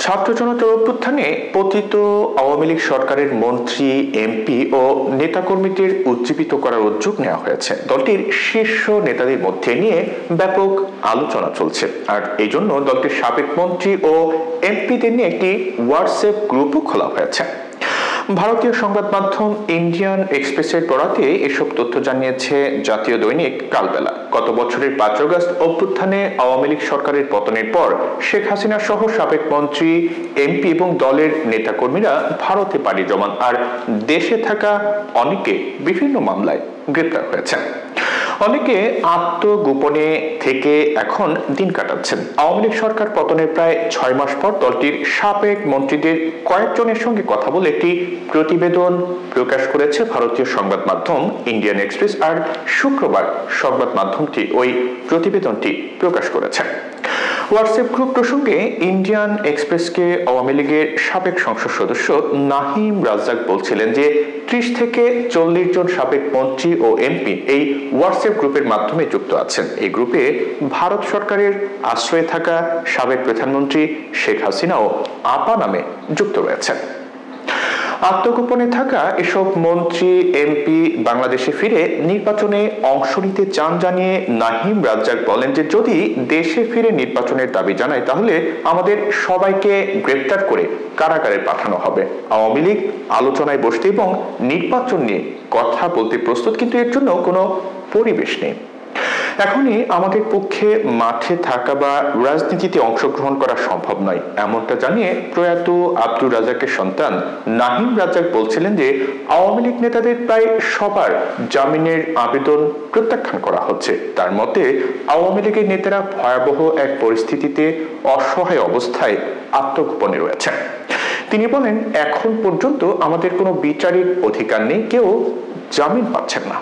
ছাত্র জনতার অভ্যুত্থানে পতিত আওয়ামী লীগ সরকারের মন্ত্রী, এমপি ও নেতাকর্মীদের উজ্জীবিত করার উদ্যোগ নেওয়া হয়েছে। দলটির শীর্ষ নেতাদের মধ্যে নিয়ে ব্যাপক আলোচনা চলছে, আর এই জন্য দলটির সাবেক মন্ত্রী ও এমপিদের নিয়ে একটি হোয়াটসঅ্যাপ গ্রুপও খোলা হয়েছে। ভারতীয় সংবাদ মাধ্যম ইন্ডিয়ান এক্সপ্রেসের বরাতে এসব তথ্য জানিয়েছে জাতীয় দৈনিক কালবেলা। গত বছরের 5 আগস্ট অভ্যুত্থানে আওয়ামী লীগ সরকারের পতনের পর শেখ হাসিনা সহ সাবেক মন্ত্রী, এমপি এবং দলের নেতাকর্মীরা ভারতে পাড়ি জমান, আর দেশে থাকা অনেকে বিভিন্ন মামলায় গ্রেপ্তার হয়েছেন। অনেকে আত্মগোপনে থেকে এখন দিন কাটাচ্ছেন। আওয়ামী লীগ সরকার পতনের প্রায় 6 মাস পর দলটির সাবেক মন্ত্রীদের কয়েকজনের সঙ্গে কথা বলে একটি প্রতিবেদন প্রকাশ করেছে ভারতীয় সংবাদ মাধ্যম ইন্ডিয়ান এক্সপ্রেস, আর শুক্রবার সংবাদ মাধ্যমটি ওই প্রতিবেদনটি প্রকাশ করেছে। হোয়াটসঅ্যাপ গ্রুপ প্রসঙ্গে ইন্ডিয়ান এক্সপ্রেসকে আওয়ামী লীগের সাবেক সংসদ সদস্য নাহিম রাজ্জাক বলছিলেন যে 30 থেকে 40 জন সাবেক মন্ত্রী ও এমপি এই হোয়াটসঅ্যাপ গ্রুপের মাধ্যমে যুক্ত আছেন। এই গ্রুপে ভারত সরকারের আশ্রয়ে থাকা সাবেক প্রধানমন্ত্রী শেখ হাসিনা ও আপা নামে যুক্ত রয়েছেন। আত্মগোপনে থাকা এসব মন্ত্রী, এমপি বাংলাদেশে ফিরে নির্বাচনে অংশ নিতে চান জানিয়ে নাহিম রাজ্জাক বলেন যে যদি দেশে ফিরে নির্বাচনের দাবি জানায় তাহলে আমাদের সবাইকে গ্রেপ্তার করে কারাগারে পাঠানো হবে। আওয়ামী লীগ আলোচনায় বসতে এবং নির্বাচন নিয়ে কথা বলতে প্রস্তুত, কিন্তু এর জন্য কোনো পরিবেশ নেই। এখনই আমাদের পক্ষে মাঠে থাকা বা রাজনীতিতে অংশগ্রহণ করা সম্ভব নয়, এমনটা জানিয়ে প্রয়াত আব্দুর রাজ্জাকের সন্তান নাহিম রাজ্জাক বলছিলেন যে আওয়ামী লীগ নেতাদের প্রায় সবার জামিনের আবেদন প্রত্যাখ্যান করা হচ্ছে। তার মতে আওয়ামী লীগের নেতারা ভয়াবহ এক পরিস্থিতিতে অসহায় অবস্থায় আত্মগোপনে রয়েছে। তিনি বলেন, এখন পর্যন্ত আমাদের কোনো বিচারিক অধিকার নেই, কেউ জামিন পাচ্ছেন না।